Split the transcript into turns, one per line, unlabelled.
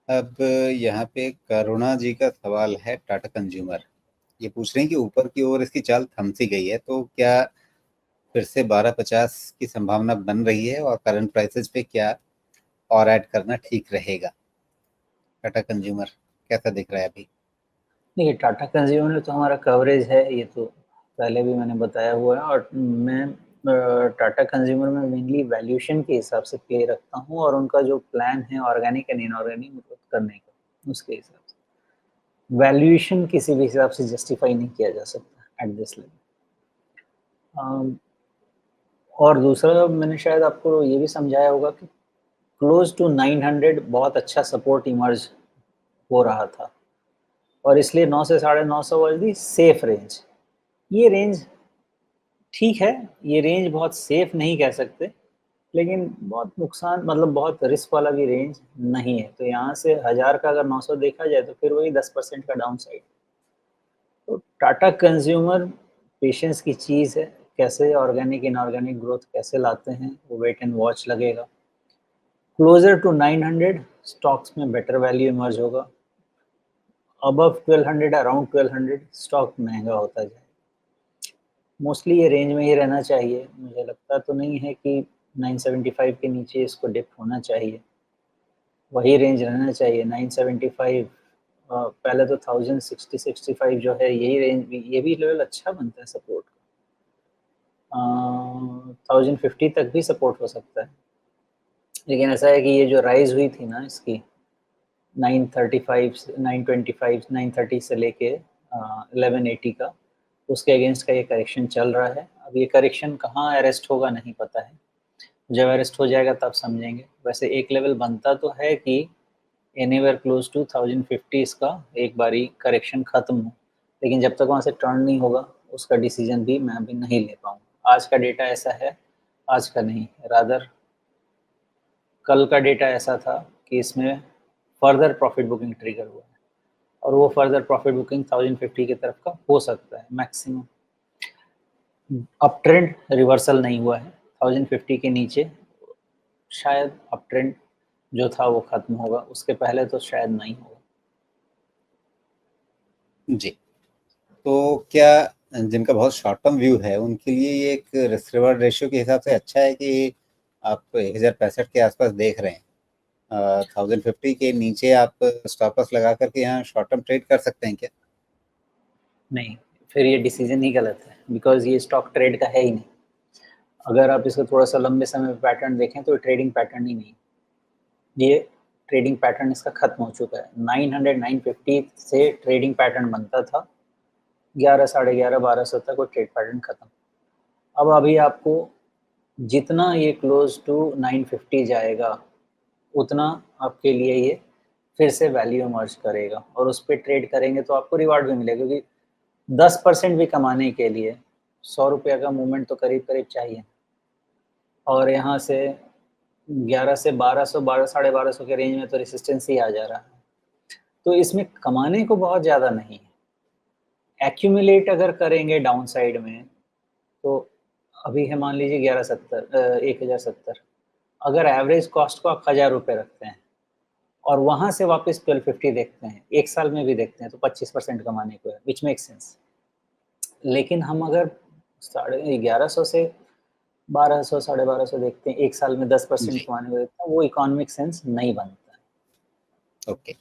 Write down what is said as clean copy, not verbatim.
अब यहाँ पे करुणा जी का सवाल है टाटा कंज्यूमर। ये पूछ रहे हैं कि ऊपर की ओर इसकी चाल थम सी गई है, तो क्या फिर से 1250 की संभावना बन रही है, और करंट प्राइसेस पे क्या और ऐड करना ठीक रहेगा? टाटा कंज्यूमर कैसा दिख रहा है अभी?
देखिए, टाटा कंज्यूमर में तो हमारा कवरेज है, ये तो पहले भी मैंने बताया हुआ है। और मैं टाटा कंज्यूमर में मेनली वैल्यूएशन के हिसाब से प्ले रखता हूँ, और उनका जो प्लान है ऑर्गेनिक एंड इनऑर्गेनिक ग्रोथ करने का, उसके हिसाब से वैल्यूएशन किसी भी हिसाब से जस्टिफाई नहीं किया जा सकता एट दिस लेवल। और दूसरा, मैंने शायद आपको ये भी समझाया होगा कि क्लोज टू 900 बहुत अच्छा सपोर्ट इमर्ज हो रहा था, और इसलिए 9 से 950 वाज दी सेफ रेंज। ये रेंज ठीक है, ये रेंज बहुत सेफ नहीं कह सकते, लेकिन बहुत नुकसान, मतलब बहुत रिस्क वाला भी रेंज नहीं है। तो यहाँ से 1000 का अगर 900 देखा जाए तो फिर वही 10% का डाउन साइड। तो टाटा कंज्यूमर पेशेंस की चीज़ है, कैसे ऑर्गेनिक इनऑर्गेनिक ग्रोथ कैसे लाते हैं वो वेट एंड वॉच लगेगा। क्लोजर टू 900 स्टॉक्स में बेटर वैल्यू इमर्ज होगा, अबव 1200 अराउंड 1200 स्टॉक महंगा होता जाए। मोस्टली ये रेंज में ही रहना चाहिए, मुझे लगता तो नहीं है कि 975 के नीचे इसको डिप होना चाहिए, वही रेंज रहना चाहिए 975। पहले तो 1060-65 जो है, यही रेंज भी, ये भी लेवल अच्छा बनता है सपोर्ट का। 1050 तक भी सपोर्ट हो सकता है, लेकिन ऐसा है कि ये जो राइज हुई थी ना इसकी 935 925 930 से लेके 1180 का, उसके अगेंस्ट का ये करेक्शन चल रहा है। अब ये करेक्शन कहाँ अरेस्ट होगा नहीं पता है, जब अरेस्ट हो जाएगा तब समझेंगे। वैसे एक लेवल बनता तो है कि एनीवेयर क्लोज टू 1050 इसका एक बारी करेक्शन खत्म हो, लेकिन जब तक वहाँ से टर्न नहीं होगा उसका डिसीजन भी मैं अभी नहीं ले पाऊंगा। आज का डेटा ऐसा है, आज का नहीं, रादर कल का डेटा ऐसा था कि इसमें फर्दर प्रॉफिट बुकिंग ट्रिगर हुआ है, और वो फर्दर प्रॉफिट बुकिंग 1050 की तरफ का हो सकता है मैक्सिमम। अप ट्रेंड रिवर्सल नहीं हुआ है 1050 के नीचे, शायद अप ट्रेंड जो था वो खत्म होगा, उसके पहले तो शायद नहीं होगा।
जी। तो क्या जिनका बहुत शॉर्ट टर्म व्यू है उनके लिए ये एक रिस्क रिवॉर्ड रेशियो के हिसाब से अच्छा है कि आप 1065 के आसपास देख रहे हैं? 1050 के नीचे आप स्टॉप लॉस लगा करके यहाँ शॉर्ट टर्म ट्रेड कर सकते हैं क्या?
नहीं, फिर ये डिसीजन ही गलत है, बिकॉज ये स्टॉक ट्रेड का है ही नहीं। अगर आप इसको थोड़ा सा लंबे समय में पैटर्न देखें तो ट्रेडिंग पैटर्न ही नहीं, ये ट्रेडिंग पैटर्न इसका खत्म हो चुका है। 900 950 से ट्रेडिंग पैटर्न बनता था, 11 11:30 1200 तक वो ट्रेड पैटर्न खत्म। अब अभी आपको जितना ये क्लोज टू 950 जाएगा, उतना आपके लिए ये फिर से वैल्यू इमर्ज करेगा, और उस पर ट्रेड करेंगे तो आपको रिवार्ड भी मिलेगा, क्योंकि 10% भी कमाने के लिए 100 रुपया का मूवमेंट तो करीब करीब चाहिए। और यहाँ से 11 से 1200 1200 के रेंज में तो रेसिस्टेंस ही आ जा रहा है, तो इसमें कमाने को बहुत ज़्यादा नहीं है। एक्यूमुलेट अगर करेंगे डाउन साइड में, तो अभी है मान लीजिए 1070, अगर एवरेज कॉस्ट को आप 1000 रुपये रखते हैं और वहां से वापस 1250 देखते हैं, एक साल में भी देखते हैं, तो 25% कमाने को है, विच मेक सेंस। लेकिन हम अगर 1150 से 1200 1250 देखते हैं, एक साल में 10%
जी।
कमाने को देखते हैं, वो इकोनॉमिक सेंस नहीं बनता।
ओके।